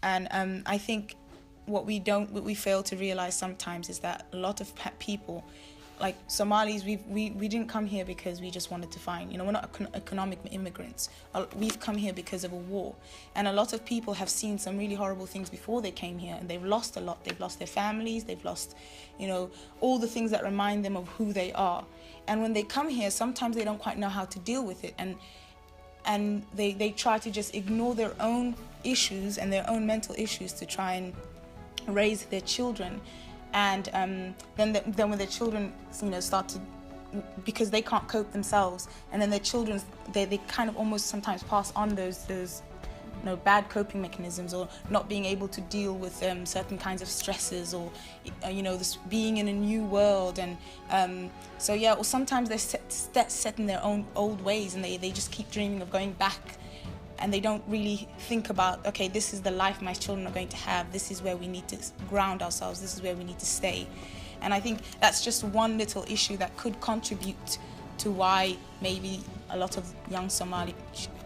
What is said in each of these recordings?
And I think what we fail to realize sometimes is that a lot of people, like Somalis, we didn't come here because we just wanted to find, we're not economic immigrants. We've come here because of a war. And a lot of people have seen some really horrible things before they came here, and they've lost a lot. They've lost their families, they've lost, all the things that remind them of who they are. And when they come here, sometimes they don't quite know how to deal with it. And they try to just ignore their own issues and their own mental issues to try and raise their children. And then when their children, start to, because they can't cope themselves, and then their children, they kind of almost sometimes pass on those bad coping mechanisms, or not being able to deal with certain kinds of stresses, or this being in a new world. And or sometimes they're set in their own old ways, and they just keep dreaming of going back. And they don't really think about, okay, this is the life my children are going to have. This is where we need to ground ourselves. This is where we need to stay. And I think that's just one little issue that could contribute to why maybe a lot of young Somali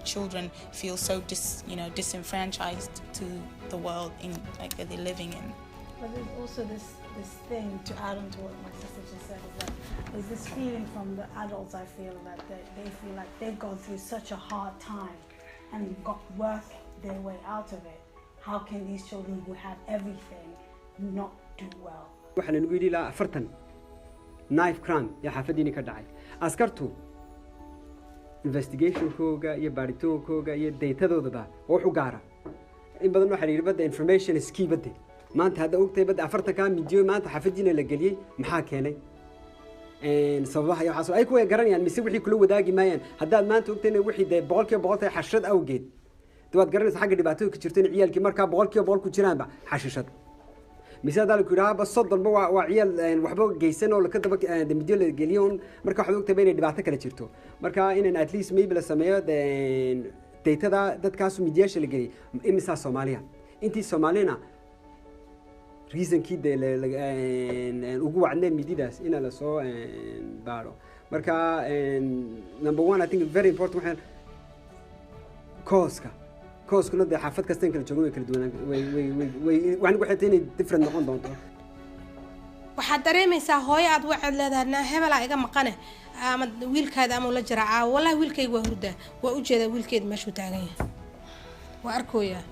children feel so disenfranchised to the world that they're living in. But there's also this thing, to add on to what my sister just said, is that there's this feeling from the adults, I feel, that they feel like they've gone through such a hard time and worked their way out of it. How can these children who have everything not do well? waxaan ugu yidhi ilaa 40 knife crime yaa xaafadiini ka dhacay askartu investigation-kooga iyo baaritoonkooga iyo daytadoodaba wax u gaara in badan waxaa la yidhi badda information is key badde maanta hadda ogtahay badda 40 midyo maanta xaafadiina la geliyey maxaa keenay sababaha iyo waxaas ay ku garanayaan mise wixii kula wadaagi maayaan haddaad maanta ogtahay wixii de 100% xashad awgeed dawaad garanaysaa xagga dhibaatada ka jirta in ciyaalkii markaa 100% ku jiraanba xashishad mise hadda la ku yidhaha ba soddonba waa ciyaal waxba geysan oo ka daba midyo la geliyo marka waxaad ogtahay inay dhibaato kala jirto marka inaan at least maybe la sameeyo daytada dadkaas midyaasha la geliyay imisaa Soomaaliya intii Soomaalina reason-kii ugu wacneen mididaas in la soo baaro marka number 1 I think very important waxaan kooskuna de xaafad kasta in kala joogo way kala duwanaan waxaan ku xigtay inay different noqon doonto waxaad dareemaysaa hooyo aad wacad leedahay hebela iga maqane ama wiilkaada ama la jiraa wallahi wiilkayga waa hurda waa u jeedaa wiilkeeda meeshuu taagan yahay waa arkooyaa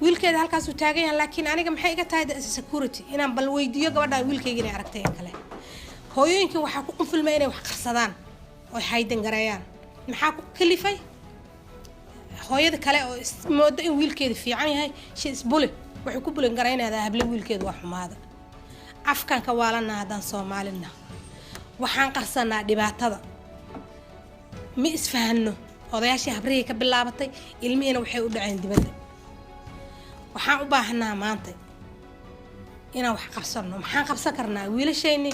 wiilkeeda halkaas uu taagan yahay laakiin aniga maxay iga tahay security inaan bal weydiiyo gabadha wiilkayga inay aragtay kale hooyooyinka waxa ku qunfilmay inay wax qarsadaan oo haydan gareeyaan maxaa ku kalifay hooyada kale oo moodo in wiilkeeda fiican yahay she's bully waxay ku bulan gareynaydaa habla wiilkeeda waa xumaada afkan ka waalana hadan Soomaalina waxaan qarsanaa dhibaatada ma isfahanno odayaashii habriga ka bilaabatay ilmihiina waxay u dhaceen dibadda waxaan u baahnaa maanta inaan wax qabsano maxaan qabsan karnaa wiilashayni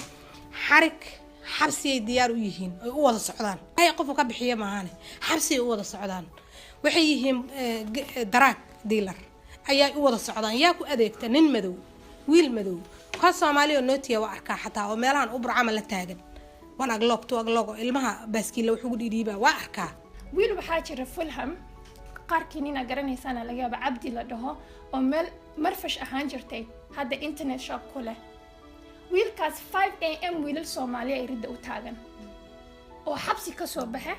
xarig xabsi ay diyaar u yihiin ay u wada socdaan ay qof ka bixiyo maahane xabsi ay u wada socdaan waxay yihiin drug dealer ayaa u wada socdaan yaa ku adeegta nin madow wiil madow ka Soomaaliya nootiya waa arkaa xataa oo meelahan u burcama la taagan wan agloog ilmaha baaskiil wuxuu dhiibaa waa arkaa wiil waxaa jira Fulham qaarkiina garanaysana laga yaabo Cabdi la dhaho oo meel marfash ahaan jirtay hadda internet shop ku leh wiilkaas 5 am wiilal Soomaaliya ay ridda u taagan oo xabsi ka soo baxa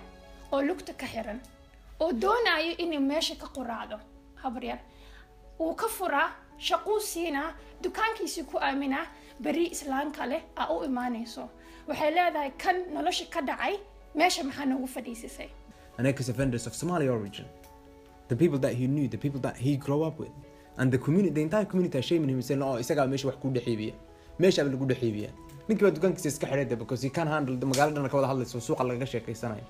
oo lugta ka xiran oo doonayo inuu meesha ka quraado habaryar uu ka furaa shaqo siina dukaankiisa ku aamina bari islaan kale u imaanayso waxay leedahay kan nolosha ka dhacay meesha maxaa noogu fadhiisay an ex-offenders of Somali origin, the people that he knew, the people that he grew up with, and the community, the entire community are shaming him and saying, "Oh, isaga meesha wax ku dhaxiibiya, meesha lagu dhaxiibiya." Ninka waa dukaankiisa iska xireeyay because he can't handle the magaalada ka wada hadlayso suuqa laga sheekaysanayo.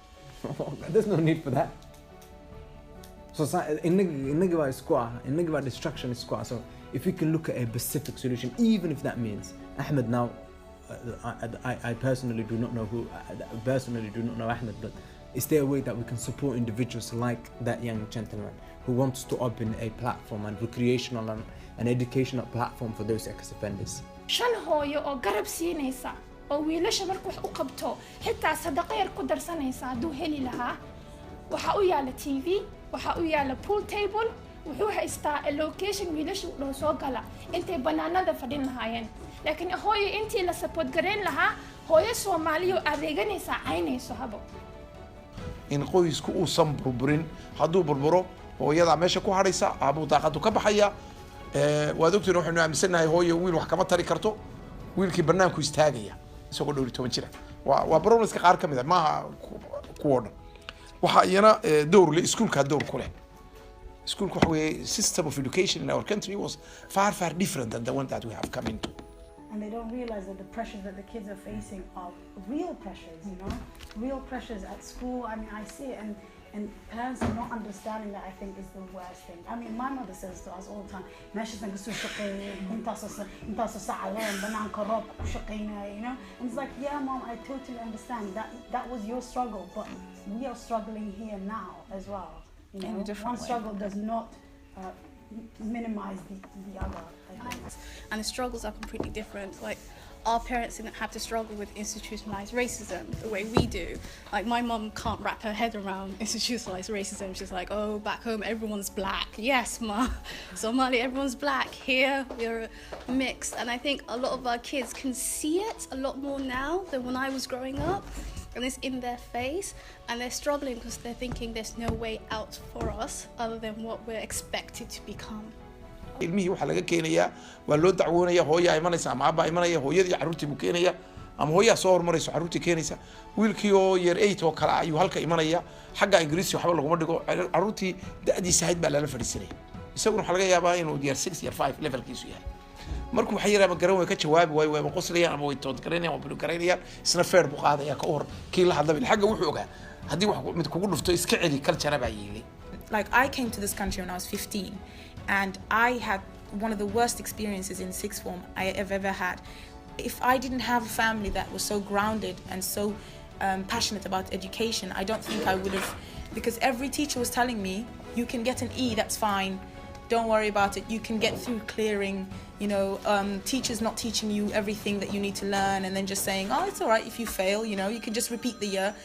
There's no need for that. So inaga waa isku inaga waa destruction isku so if we can look at a specific solution, even if that means Ahmed now, I personally do not know Ahmed, but is there a way that we can support individuals like that young gentleman who wants to open a platform and recreational and educational platform for those ex-offenders? shan hooyo oo garab siinaysa oo wiilasha markuu wax u qabto xitaa sadaqa yar ku darsanaysa haduu heli lahaa waxa u yaala TV waxa u yaala pool table wuxuu haystaa location wiilasha u soo gala intay banaanada fadhin lahaayeen laakiin hooyo intii la support gareyn lahaa hooyo Soomaaliya adeeganaysa caynayso habo in qoysku uu san burburin hadduu burburo hooyada meesha ku hadhaysa aabuu daaqadu ka baxaya waad ogtiin waxaynu aaminsanahay hooyo wiil wax kama tari karto wiilkii banaanku istaagaya isagoo 12 jira waa problemska qaar ka mid ah maaha kuwa dhan waxa iyana door leh iskuulka door ku leh iskuulku waxa weeye system of education in our country was far different than the one that we have come into. And they don't realize that the pressures that the kids are facing are real pressures, you know, real pressures at school. I mean, I see it, and parents are not understanding that. I think is the worst thing. I mean, my mother says to us all the time, you know, and it's like, yeah, mom, I totally understand that was your struggle, but we are struggling here now as well. You know, one struggle does not minimize the other. And the struggles are completely different. Like, our parents didn't have to struggle with institutionalized racism the way we do. Like, my mum can't wrap her head around institutionalized racism. She's like, oh, back home everyone's black. Yes, ma. Somali, everyone's black. Here we're mixed. And I think a lot of our kids can see it a lot more now than when I was growing up. And it's in their face, and they're struggling because they're thinking there's no way out for us other than what we're expected to become. ilmihii waxa laga keenayaa waa loo dacwoonaya hooyo ay imanaysa ama aabba imanaya hooyadii carruurtii buu keenaya ama hooyaa soo hormarayso carruurtii keenaysa wiilkii oo year 8 oo kale ayuu halka imanaya xagga ingiriisi waxba laguma dhigo carruurtii da'diisa ahayd baa lala fadhiisanaya isaguna waxa laga yaabaa inuu year 6 year 5 levelkiisu yahay markuu waxa yaraaba garan way ka jawaabi way qoslayaan ama way tood garanayaan ama bulu garanayaan isna feer buu qaadaya ka hor kii la hadlay xagga wuxuu ogaa haddii wax mid kugu dhufto iska celi culture baa yeelay. Like, I came to this country when I was 15, and I had one of the worst experiences in sixth form I have ever had. If I didn't have a family that was so grounded and so passionate about education, I don't think I would have, because every teacher was telling me, you can get an E, that's fine, don't worry about it, you can get through clearing, you know, teachers not teaching you everything that you need to learn and then just saying, oh, it's all right if you fail, you know, you can just repeat the year.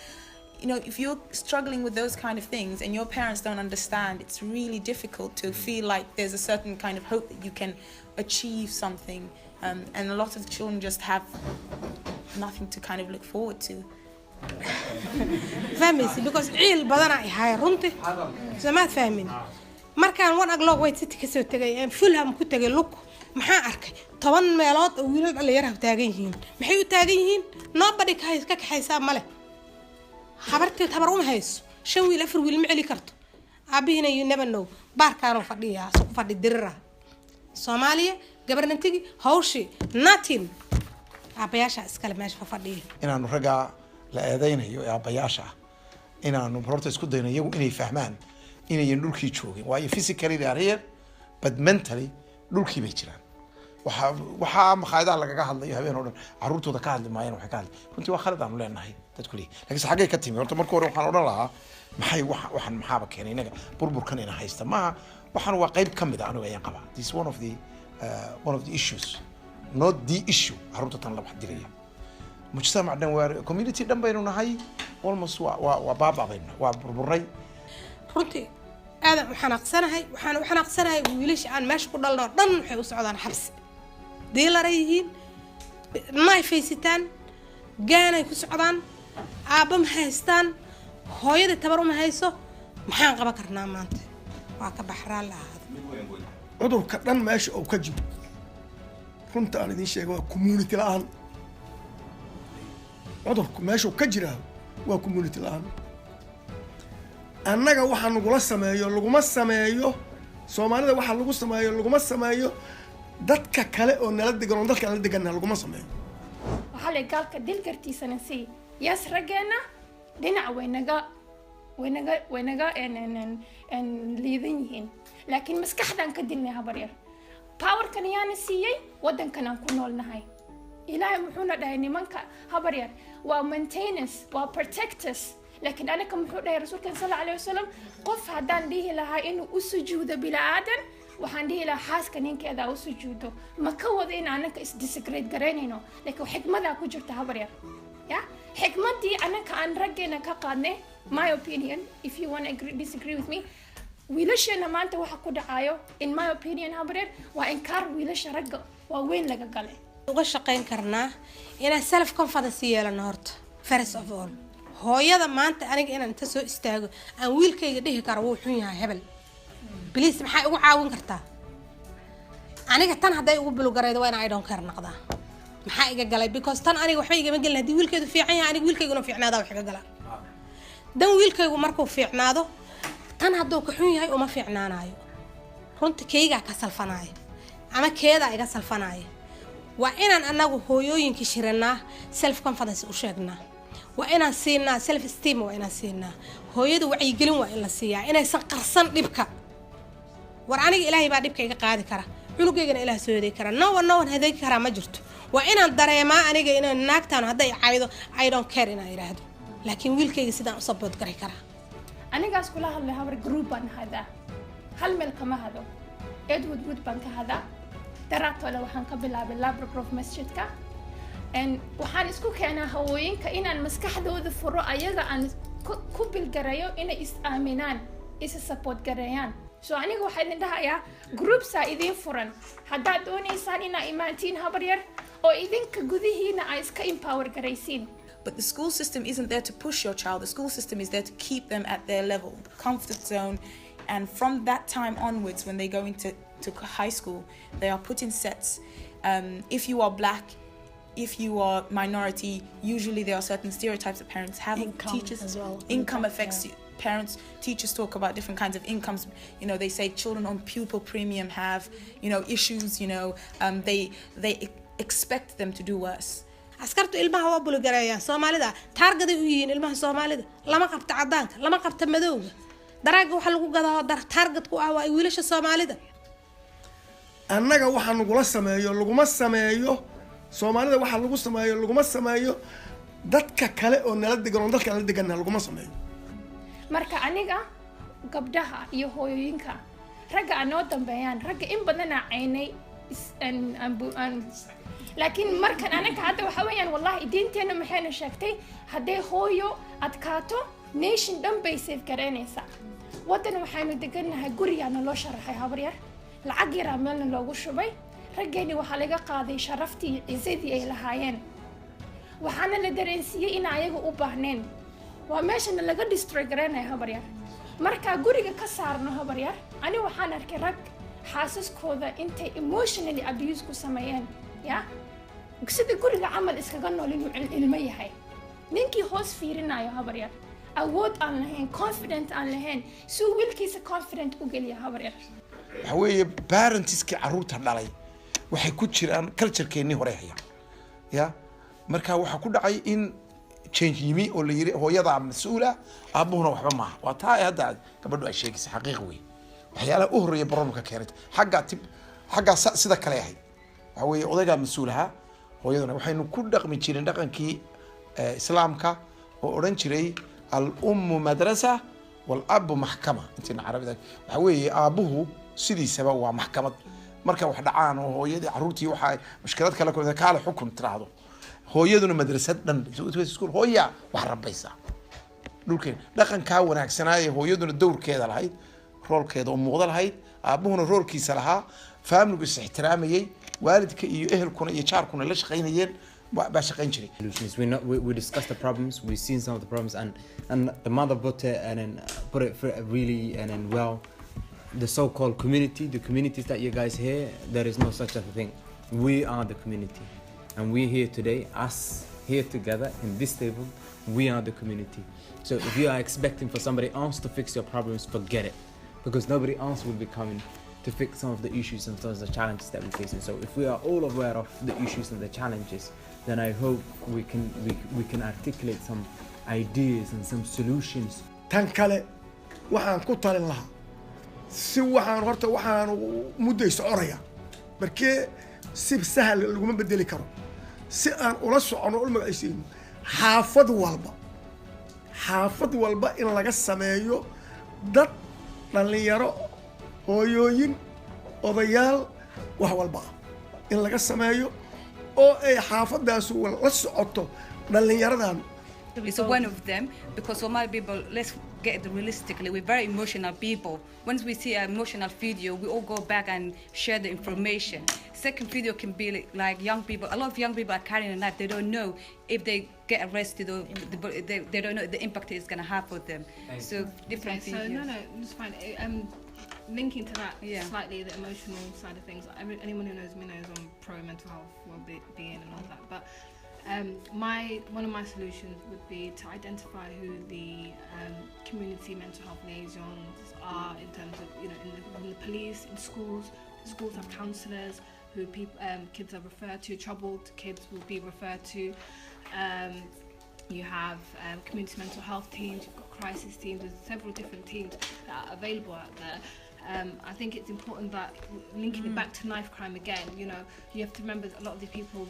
You know, if you're struggling with those kind of things and your parents don't understand, it's really difficult to feel like there's a certain kind of hope that you can achieve something. And a lot of children just have nothing to kind of look forward to. فهميسي because عيل بدنا هاي رنتي زمان فاهمين markaan wan aglo way city ka soo tagay fulham ku tagay lug maxaa arkay 10 meelood oo wiilal dhalinyaro taagan yihiin maxay u taagan yihiin nobody ka kaxaysa male habartii tabar uma hayso shan wiil afar wiil ma celi karto aabihina you never know baarkaan oo fadhiya soo fadhi dirira Soomaaliya gabarnantigi hawshi nothing aabayaasha iskale meesha fadhiya inaanu raga la eedeynayo aabayaasha inaanu horta isku dayno iyagu inay fahmaan inay dhulkii joogeen waayo physically they are here but mentally dhulkii bay jiraan waxa maxayda lagaga hadlayo habeen oo dhan carruurtooda ka hadli maayeen waxa ka hadli runtii waa khalad aan leenahay dadku leeyahay laakiin xagee ka timi horta markii hore waxaan odhan lahaa maxay waxaan maxaaba keenay inaga burburkan ina haysta ma waxaan waa qayb kamid ah aniga ayaan qabaa this one of the issues not the issue carruurta tan la wax diraya mujtamac dhan waa community dhan baynu nahay almost waa baababayna waa burburay runtii aadan waxaan aqsanahay wiilasha aan meesha ku dhalno dhan waxay u socdaan xabsi diilareeyeen naayfaysitaan gaanay ku socdaan aabba ma haystaan hooyada tabar uma hayso maxaan qaban karnaa maanta waa ka baxraan lahaad cudurka dhan meesha oo ka jiro runta aan idin sheego waa community la'aan cudurku meesha ka jira waa community la'aan annaga waxa nagula sameeyo laguma sameeyo Soomaalida waxa lagu sameeyo laguma sameeyo dadka kale oo nala degan oo dadka nala degan laguma sameeyo waxa la galka dilkartiisana si yas ragana dhinac waynaga en liidan yihiin laakiin maskaxdan ka dilnay habaryar power kan yaana siiyay wadankan aan ku noolnahay ilaahay wuxuuna dhahay nimanka habaryar waa maintenance waa protectors لكن أنا كم حدا رسول كان صلى الله عليه وسلم قف هدان ليه لها إنه أسجود بلا آدم وحنديه لها حاس كنين كذا أسجوده ما كوضين أنا كإس ديسكريت قرينينه لكن حكمة ذا كجرت هبرير يا حكمة دي أنا كأن رجعنا كقادنة my opinion if you want to disagree with me wiilashana maanta waxa ku dhacayo in my opinion habareer waa inkaar wiilasha ragga waa weyn laga galay uga shaqayn karnaa inaan self confidence yeelano horta first of all hooyada maanta aniga inaan inta soo istaago aan wiilkayga dhihi karo wuu xun yahay hebel please maxay ugu caawin kartaa aniga tan haday ugu bulgaraydo waa inaan I don't care naqdaa maxaa iga galay because tan aniga waxba igama gelin hadii wiilkaydu fiican yahay aniga wiilkayguna fiicnaada wax iga gala dan wiilkaygu markuu fiicnaado tan hadduu ka xun yahay uma fiicnaanayo runta kayga ka salfanaayo ama keeda iga salfanaayo waa inaan anagu hooyooyinkii shiranaa self confidence u sheegnaa waa inaan siinaa self esteem waa inaan siinaa hooyadu wacyigelin waa in la siiyaa inaysan qarsan dhibka war aniga ilaahay baa dhibka iga qaadi kara cunugeygana ilaah soo yeeday kara no one hadeegi kara ma jirto waa inaan dareemaa aniga inaan naagtaan hadday caydo I don't care inaan iraahdo laakiin wiilkayga sidaan u support garay kara anigaas kula hadlay habar group baan hadaa hal meel kama hado Edward baan ka hadaa daraatooda waxaan ka bilaabay Labrador masjidka waxaan isku keenaa hawooyinka inaan maskaxdooda furo ayaga aan ku bilgarayo inay is aaminaan is support gareeyaan so aniga waxaan idin dhahayaa groups idin furan haddaad doonaysaan inaa imaantiin habar yar oo idinka gudihiina ay iska empower garaysiin. But the school system isn't there to push your child. The school system is there to keep them at their level, comfort zone. And from that time onwards, when they go into high school, they are put in sets. If you are black, if you are minority, usually there are certain stereotypes that parents have. Income teachers as well. Income affects you. Parents, teachers talk about different kinds of incomes. You know, they say children on pupil premium have, you know, issues. You know, they expect them to do worse. askartu ilmaha waa bulgareeyaan Soomaalida targada u yihiin ilmaha Soomaalida lama qabta cadaanka lama qabta madowga daraaga waxa lagu gadaa target ku ah waa wiilasha Soomaalida annaga waxa nagula sameeyo laguma sameeyo Soomaalida waxa lagu sameeyo laguma sameeyo dadka kale oo nala degan dadka nala degan laguma sameeyo marka aniga gabdhaha iyo hooyooyinka ragga anoo dambeeyaan ragga in badan aynay laakiin markan anaga hadda waxa weeyaan wallahi diinteena maxayna sheegtay haday hooyo adkaato nation dhan bay save gareynaysaa wadan waxaanu deganahay gurigaana loo sharaxay habar yar lacag yar meelna loogu shubay raggeeni waxa laga qaaday sharaftii ciisadii ay lahaayeen waxaana la dareensiiyay in ayaga u baahneen waa meeshana laga destroy gareynay habar yar marka guriga ka saarno habar yar ani waxaan arkay rag xaasaskooda intay emotionally abuse ku sameeyeen ya sida guriga camal iskaga nool inuu ilmo yahay ninkii hoos fiirinayo habar yar awood aan lahayn confident aan lahayn soo wiilkiisa confident u geliya habar yar waxa weeye parentska caruurta dhalay waxay ku jiraan culture-keenii hore haya ya marka waxa ku dhacay in change yimi oo la yiri hooyada mas'uula aabbuhuna waxba maaha waa taa hadda gabadhu ay sheegaysa xaqiiq weey waxyaalaha u horeeya barnaamijka keenay xagga sida kale yahay waxa weeye odayga mas'uulaha hooyaduna waxaynu ku dhaqmi jireen dhaqankii islaamka oo oran jiray al-ummu madrasa wal abu mahkama inta carabida waxa weeye aabuhu sidiisaba waa maxkamad marka wax dhacaan oo hooyadii caruurtii waxa mushkilad kale ku kala xukun tiraahdo hooyaduna madrasad dhan iskuul hooya wax rabaysa dhulkeen dhaqanka wanaagsanaaye hooyaduna dowrkeeda lahayd roolkeeda oo muuqda lahayd aabuhuna roolkiisa lahaa family is ixtiraamayay waalidka iyo ehelkuna iyo jaarkuna la shaqeynayeen ba shaqeyn jiray we discussed the problems we've seen some of the problems and the mother put it really and well the so-called community the communities that you guys hear there is no such a thing we are the community and we're here today us here together in this table we are the community so if you are expecting for somebody else to fix your problems forget it because nobody else will be coming to fix some of the issues and some of the challenges that we're facing. So if we are all aware of the issues and the challenges, then I hope we can articulate some ideas and some solutions. tan kale waxaan ku talin lahaa si waxaan horta waxaan muddo soconaya markii si sahal laguma bedeli karo si aan ula socono ul magacaysiin xaafad walba in laga sameeyo dad dhalinyaro hooyooyin odayaal wax walba in laga sameeyo oo ay xaafadaas la socoto dhalinyaradan It's one of them because Somali people, let's get it realistically. We're very emotional people. Once we see an emotional video, we all go back and share the information. Second video can be like young people. A lot of young people are carrying a knife. They don't know if they get arrested or they don't know the impact it's going to have for them. So different Okay, so videos. no, it's fine. Linking to that slightly, the emotional side of things. Anyone who knows me knows I'm pro mental health, well-being, and all that. But one of my solutions would be to identify who the community mental health liaisons are in terms of, you know, in the police, in schools. Schools have counsellors who kids are referred to. Troubled kids will be referred to. You have community mental health teams. You've got crisis teams. There's several different teams that are available out there. I think it's important that linking it back to knife crime again, you know, you have to remember that a lot of these people,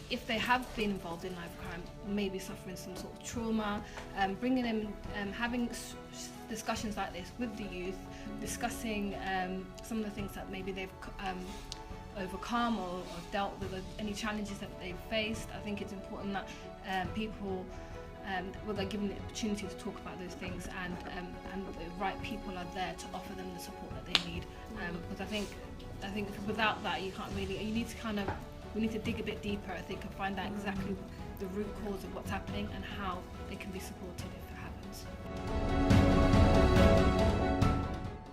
if they have been involved in knife crime, may be suffering some sort of trauma. Bringing them, having discussions like this with the youth, discussing some of the things that maybe they've overcome or dealt with, any challenges that they've faced. I think it's important that people, well, they're given the opportunity to talk about those things, and the right people are there to offer them the support that they need. Because I think without that, you can't really. You need to we need to dig a bit deeper, I think, and find out exactly the root cause of what's happening and how they can be supported if it happens.